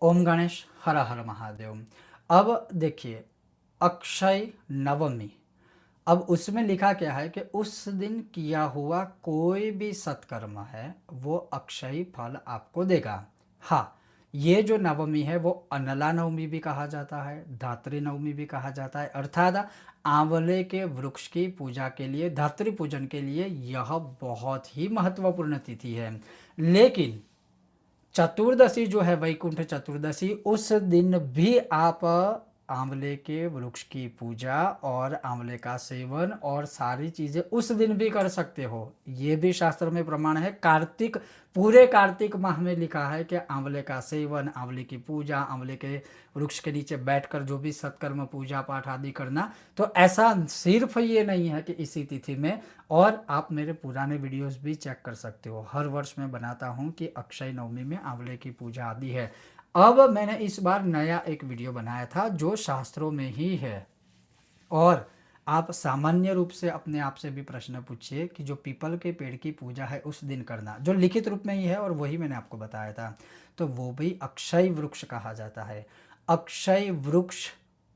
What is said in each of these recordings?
ओम गणेश हर हर महादेव। अब देखिए, अक्षय नवमी, अब उसमें लिखा क्या है कि उस दिन किया हुआ कोई भी सत्कर्म है वो अक्षय फल आपको देगा। हाँ, ये जो नवमी है वो अनला नवमी भी कहा जाता है, धात्री नवमी भी कहा जाता है, अर्थात आंवले के वृक्ष की पूजा के लिए, धात्री पूजन के लिए यह बहुत ही महत्वपूर्ण तिथि है। लेकिन चतुर्दशी जो है, वैकुंठ चतुर्दशी, उस दिन भी आप आंवले के वृक्ष की पूजा और आंवले का सेवन और सारी चीज़ें उस दिन भी कर सकते हो। ये भी शास्त्र में प्रमाण है। कार्तिक, पूरे कार्तिक माह में लिखा है कि आंवले का सेवन, आंवले की पूजा, आंवले के वृक्ष के नीचे बैठकर जो भी सत्कर्म पूजा पाठ आदि करना। तो ऐसा सिर्फ ये नहीं है कि इसी तिथि में, और आप मेरे पुराने वीडियोस भी चेक कर सकते हो। हर वर्ष मैं बनाता हूँ कि अक्षय नवमी में आंवले की पूजा आदि है। अब मैंने इस बार नया एक वीडियो बनाया था जो शास्त्रों में ही है। और आप सामान्य रूप से अपने आप से भी प्रश्न पूछिए कि जो पीपल के पेड़ की पूजा है उस दिन करना, जो लिखित रूप में ही है और वही मैंने आपको बताया था, तो वो भी अक्षय वृक्ष कहा जाता है। अक्षय वृक्ष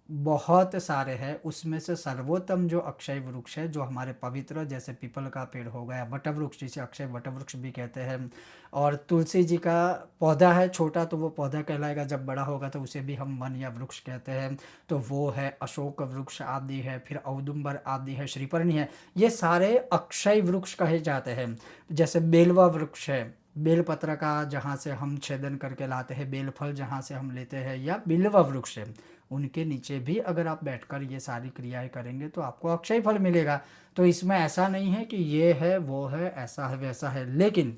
बहुत सारे हैं, उसमें से सर्वोत्तम जो अक्षय वृक्ष है, जो हमारे पवित्र, जैसे पीपल का पेड़ हो गया, वटवृक्ष जिसे अक्षय वटवृक्ष भी कहते हैं, और तुलसी जी का पौधा है छोटा तो वो पौधा कहलाएगा, जब बड़ा होगा तो उसे भी हम वन या वृक्ष कहते हैं, तो वो है। अशोक वृक्ष आदि है, फिर औदुंबर आदि है, श्रीपर्णी है, ये सारे अक्षय वृक्ष कहे जाते हैं। जैसे बेलवा वृक्ष है, बेलपत्र का जहाँ से हम छेदन करके लाते हैं, बेलफल जहाँ से हम लेते हैं, या बिल्वा वृक्ष है, उनके नीचे भी अगर आप बैठकर ये सारी क्रियाएं करेंगे तो आपको अक्षय फल मिलेगा। तो इसमें ऐसा नहीं है कि ये है वो है, ऐसा है वैसा है। लेकिन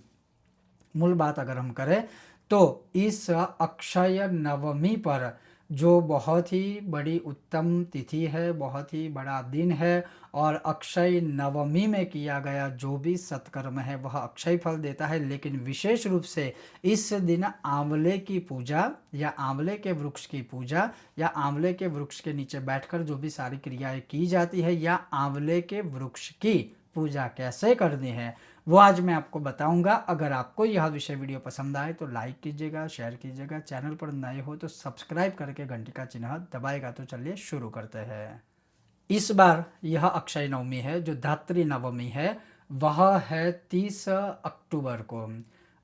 मूल बात अगर हम करें तो इस अक्षय नवमी पर, जो बहुत ही बड़ी उत्तम तिथि है, बहुत ही बड़ा दिन है, और अक्षय नवमी में किया गया जो भी सत्कर्म है वह अक्षय फल देता है। लेकिन विशेष रूप से इस दिन आंवले की पूजा, या आंवले के वृक्ष की पूजा, या आंवले के वृक्ष के नीचे बैठकर जो भी सारी क्रियाएं की जाती है, या आंवले के वृक्ष की पूजा कैसे करनी है, वो आज मैं आपको बताऊंगा। अगर आपको यह विषय वीडियो पसंद आए तो लाइक कीजिएगा, शेयर कीजिएगा, चैनल पर नए हो तो सब्सक्राइब करके घंटी का चिन्ह दबाएगा। तो चलिए शुरू करते हैं। इस बार यह अक्षय नवमी है, जो धात्री नवमी है, वह है 30 अक्टूबर को।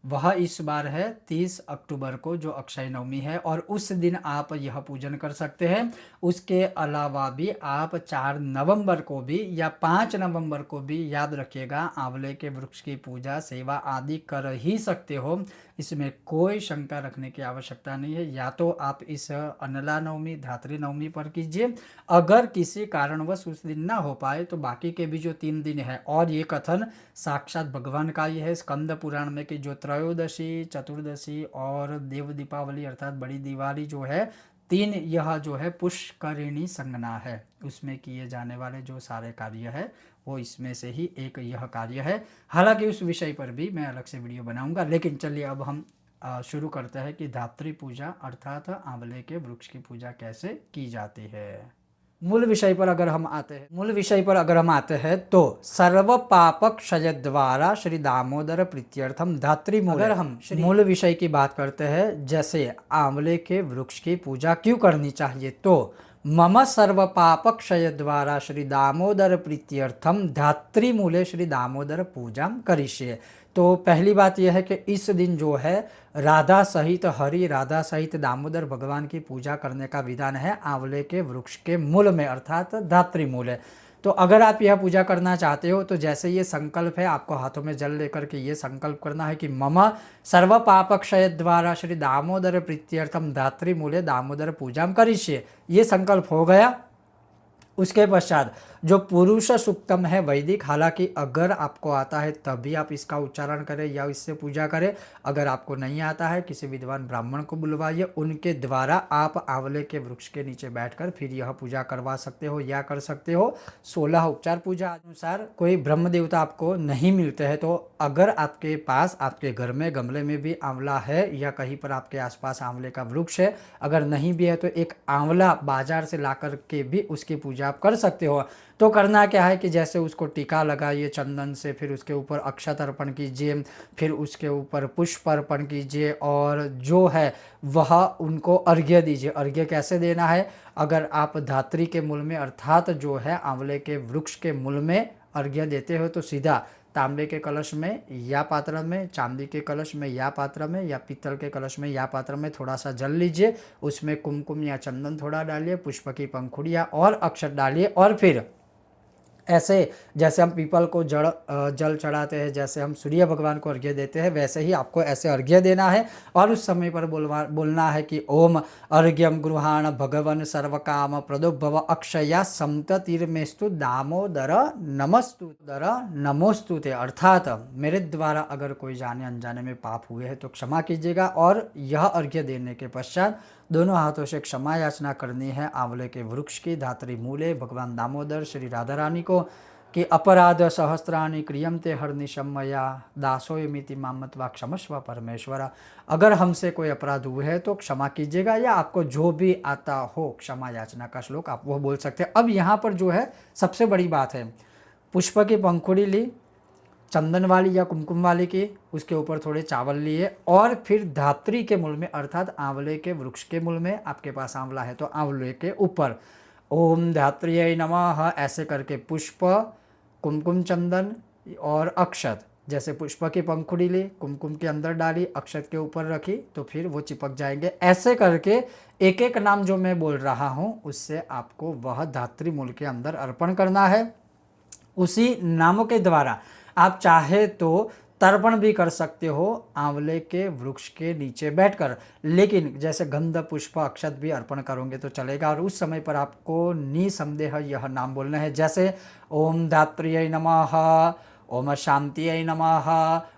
वह इस बार है 30 अक्टूबर को जो अक्षय नवमी है, और उस दिन आप यह पूजन कर सकते हैं। उसके अलावा भी आप 4 नवंबर को भी या 5 नवंबर को भी, याद रखिएगा, आंवले के वृक्ष की पूजा सेवा आदि कर ही सकते हो। इसमें कोई शंका रखने की आवश्यकता नहीं है। या तो आप इस अनला नवमी, धात्री नवमी पर कीजिए, अगर किसी कारणवश उस दिन ना हो पाए तो बाकी के भी जो 3 दिन है, और ये कथन साक्षात भगवान का ही है स्कंद पुराण में, कि जो त्रयोदशी, चतुर्दशी और देव दीपावली अर्थात बड़ी दिवाली जो है, 3, यह जो है पुष्करिणी संगना है, उसमें किए जाने वाले जो सारे कार्य है वो इसमें से ही एक यह कार्य है। हालांकि उस विषय पर भी मैं अलग से वीडियो बनाऊंगा। लेकिन चलिए अब हम शुरू करते हैं कि धात्री पूजा अर्थात आंवले के वृक्ष की पूजा कैसे की जाती है। मूल विषय पर अगर हम आते हैं तो सर्व पाप क्षय द्वारा श्री दामोदर प्रीत्यर्थम धात्री मूल। अगर हम मूल विषय की बात करते हैं, जैसे आंवले के वृक्ष की पूजा क्यों करनी चाहिए, तो मम सर्व पाप क्षय द्वारा श्री दामोदर प्रीत्यर्थम धात्री मूले श्री दामोदर पूजा करिष्ये। तो पहली बात यह है कि इस दिन जो है राधा सहित हरि, राधा सहित दामोदर भगवान की पूजा करने का विधान है आंवले के वृक्ष के मूल में, अर्थात धात्री मूल है। तो अगर आप यह पूजा करना चाहते हो तो जैसे ये संकल्प है, आपको हाथों में जल लेकर के ये संकल्प करना है कि मम सर्व पाप क्षय द्वारा श्री दामोदर प्रीत्यर्थम धात्री मूले दामोदर पूजा करिष्ये। ये संकल्प हो गया। उसके पश्चात जो पुरुष सूक्तम है वैदिक, हालांकि अगर आपको आता है तभी आप इसका उच्चारण करें या इससे पूजा करें। अगर आपको नहीं आता है, किसी विद्वान ब्राह्मण को बुलवाइए, उनके द्वारा आप आंवले के वृक्ष के नीचे बैठकर फिर यह पूजा करवा सकते हो या कर सकते हो। 16 उपचार पूजा अनुसार कोई ब्रह्म देवता आपको नहीं मिलते हैं तो अगर आपके पास, आपके घर में गमले में भी आंवला है या कहीं पर आपके आसपास आंवले का वृक्ष है, अगर नहीं भी है तो एक आंवला बाजार से ला कर के भी उसकी पूजा आप कर सकते हो। तो करना क्या है कि जैसे उसको टीका लगाइए चंदन से, फिर उसके ऊपर अक्षत अर्पण कीजिए, फिर उसके ऊपर पुष्प अर्पण कीजिए और जो है वह उनको अर्घ्य दीजिए। अर्घ्य कैसे देना है? अगर आप धात्री के मूल में अर्थात जो है आंवले के वृक्ष के मूल में अर्घ्य देते हो तो सीधा तांबे के कलश में या पात्र में, चांदी के कलश में या पात्र में, या पीतल के कलश में या पात्र में थोड़ा सा जल लीजिए, उसमें कुमकुम या चंदन थोड़ा डालिए, पुष्प की पंखुड़ियाँ और अक्षत डालिए और फिर ऐसे जैसे हम पीपल को जल चढ़ाते हैं, जैसे हम सूर्य भगवान को अर्घ्य देते हैं, वैसे ही आपको ऐसे अर्घ्य देना है। और उस समय पर बोलना है कि ओम अर्घ्यम गृहाण भगवन सर्वकाम प्रदुभव अक्षया समतिर्मेस्तु दामोदर नमोस्तुते। अर्थात मेरे द्वारा अगर कोई जाने अनजाने में पाप हुए हैं तो क्षमा कीजिएगा। और यह अर्घ्य देने के पश्चात दोनों हाथों से क्षमा याचना करनी है आंवले के वृक्ष की धात्री मूले भगवान दामोदर श्री राधा रानी को कि अपराध सहस्त्राणि क्रियमते हरनिशम मया दासोयमिति मामत्वा क्षमस्व परमेश्वरा। अगर हमसे कोई अपराध हुए है तो क्षमा कीजिएगा, या आपको जो भी आता हो क्षमा याचना का श्लोक आप वो बोल सकते हैं। अब यहाँ पर जो है सबसे बड़ी बात है, पुष्प की पंखुड़ी ली चंदन वाली या कुमकुम वाली की, उसके ऊपर थोड़े चावल लिए और फिर धात्री के मूल में अर्थात आंवले के वृक्ष के मूल में, आपके पास आंवला है तो आंवले के ऊपर ओम धात्र्यै नमः ऐसे करके पुष्प, कुमकुम चंदन और अक्षत, जैसे पुष्प की पंखुड़ी ली, कुमकुम के अंदर डाली, अक्षत के ऊपर रखी तो फिर वो चिपक जाएंगे। ऐसे करके एक एक नाम जो मैं बोल रहा हूँ उससे आपको वह धात्री मूल के अंदर अर्पण करना है। उसी नामों के द्वारा आप चाहे तो तर्पण भी कर सकते हो आंवले के वृक्ष के नीचे बैठकर, लेकिन जैसे गंध पुष्प अक्षत भी अर्पण करोगे तो चलेगा। और उस समय पर आपको निसंदेह यह नाम बोलना है, जैसे ओम धात्र्यै नमः, ओम शांत्यै नमः,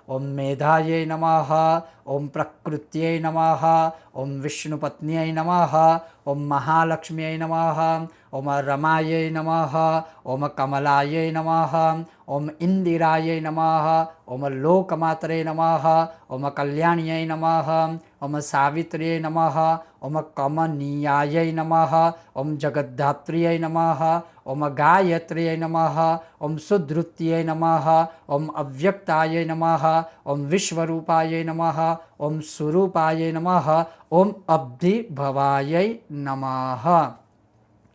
ओम मेधायै नमः, ओम प्रकृत्यै नमः, ओम विष्णुपत्न्यै नमः, ओम महालक्ष्म्यै नमः, ओम रमायै नमः, ओम कमलायै नमः, ओम इंदिरायै नमः, ओम लोकमात्रे नमः, ओम कल्याण्यै नमः, ओम सावित्र्यै नमः, ओम कमनीयायै नमः, ओम जगद्धात्र्यै नमः, ओम गायत्र्यै नमः, ओम सुधृत्यै नमः, ओम अव्यक्तायै नमः, ओम विश्वरूपायै नमः, ओम स्वरूपायै नमः, ओम अब्धिभवायै नमः।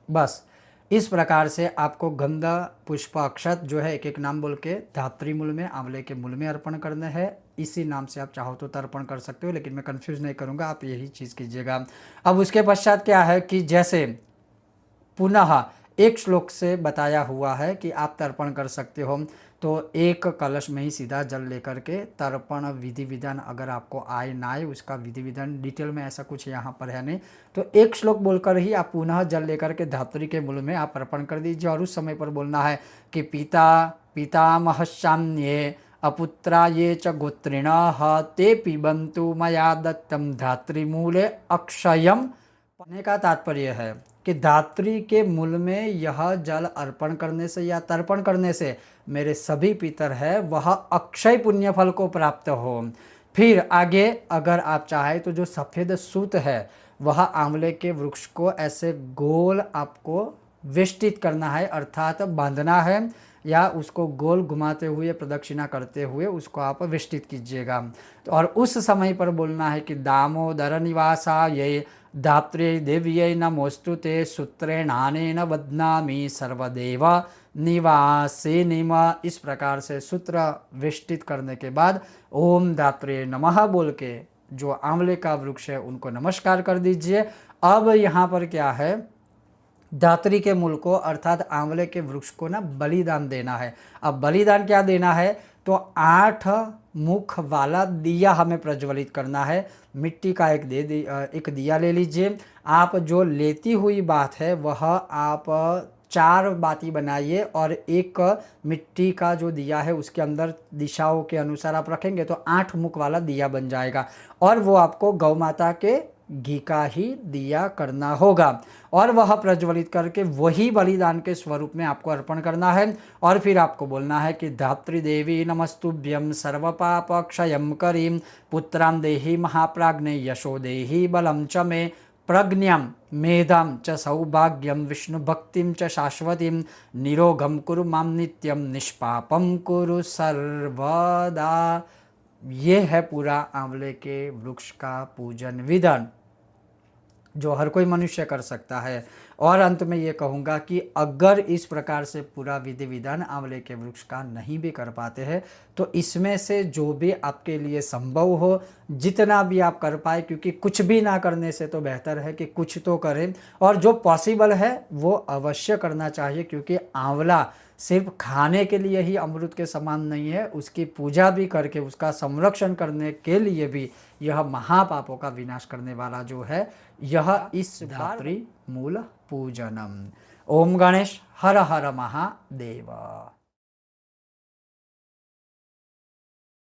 बस इस प्रकार से आपको गंध पुष्प अक्षत जो है एक एक नाम बोल के धात्री मूल में आंवले के मूल में अर्पण करना है। इसी नाम से आप चाहो तो तर्पण कर सकते हो, लेकिन मैं कंफ्यूज नहीं करूंगा, आप यही चीज़ कीजिएगा। अब उसके पश्चात क्या है कि जैसे पुनः एक श्लोक से बताया हुआ है कि आप तर्पण कर सकते हो, तो एक कलश में ही सीधा जल लेकर के तर्पण विधि विधान अगर आपको आए ना आए उसका विधि विधान डिटेल में ऐसा कुछ यहाँ पर है नहीं, तो एक श्लोक बोलकर ही आप पुनः जल लेकर के धात्री के मूल में आप अर्पण कर दीजिए। और उस समय पर बोलना है कि पिता पितामहश्चान्ये अपुत्रा ये च गोत्रिणः ते पिबन्तु मया दत्तं धात्रीमूले अक्षयम। पढ़ने का तात्पर्य है कि धात्री के मूल में यह जल अर्पण करने से या तर्पण करने से मेरे सभी पितर है वह अक्षय पुण्य फल को प्राप्त हो। फिर आगे अगर आप चाहे तो जो सफ़ेद सूत है वह आंवले के वृक्ष को ऐसे गोल आपको वेष्टित करना है, अर्थात बांधना है, या उसको गोल घुमाते हुए प्रदक्षिणा करते हुए उसको आप वेष्टित कीजिएगा। तो और उस समय पर बोलना है कि दामोदर निवासा ये धात्रे देव्यै नमोस्तुते सूत्रेणानेन बध्नामि सर्वदेव निवासे निम। इस प्रकार से सूत्र वेष्टित करने के बाद ओम धात्रे नमः बोल के जो आंवले का वृक्ष है उनको नमस्कार कर दीजिए। अब यहाँ पर क्या है, धात्री के मूल को अर्थात आंवले के वृक्ष को ना बलिदान देना है। अब बलिदान क्या देना है, तो 8 मुख वाला दिया हमें प्रज्वलित करना है। मिट्टी का एक दिया ले लीजिए। आप जो लेती हुई बात है वह आप 4 बाती बनाइए और एक मिट्टी का जो दिया है उसके अंदर दिशाओं के अनुसार आप रखेंगे तो 8 मुख वाला दिया बन जाएगा, और वो आपको गौ माता के घी का ही दिया करना होगा और वह प्रज्वलित करके वही बलिदान के स्वरूप में आपको अर्पण करना है। और फिर आपको बोलना है कि धात्री देवी नमस्तुभ्यं सर्वपाप क्षयं करीं पुत्रां देहि महाप्राज्ञे यशो देहि बलं च मे प्रज्ञां मेधां च सौभाग्यं विष्णु भक्तिं च शाश्वतीं निरोगं कुरु मां नित्यं निष्पापं कुरु सर्वदा। ये है पूरा आंवले के वृक्ष का पूजन विधान जो हर कोई मनुष्य कर सकता है। और अंत में ये कहूँगा कि अगर इस प्रकार से पूरा विधि विधान आंवले के वृक्ष का नहीं भी कर पाते हैं तो इसमें से जो भी आपके लिए संभव हो जितना भी आप कर पाए, क्योंकि कुछ भी ना करने से तो बेहतर है कि कुछ तो करें, और जो पॉसिबल है वो अवश्य करना चाहिए, क्योंकि आंवला सिर्फ खाने के लिए ही अमृत के समान नहीं है, उसकी पूजा भी करके उसका संरक्षण करने के लिए भी यह महापापों का विनाश करने वाला जो है यह इस धात्री मूल पूजनम। ओम गणेश हर हर महादेव।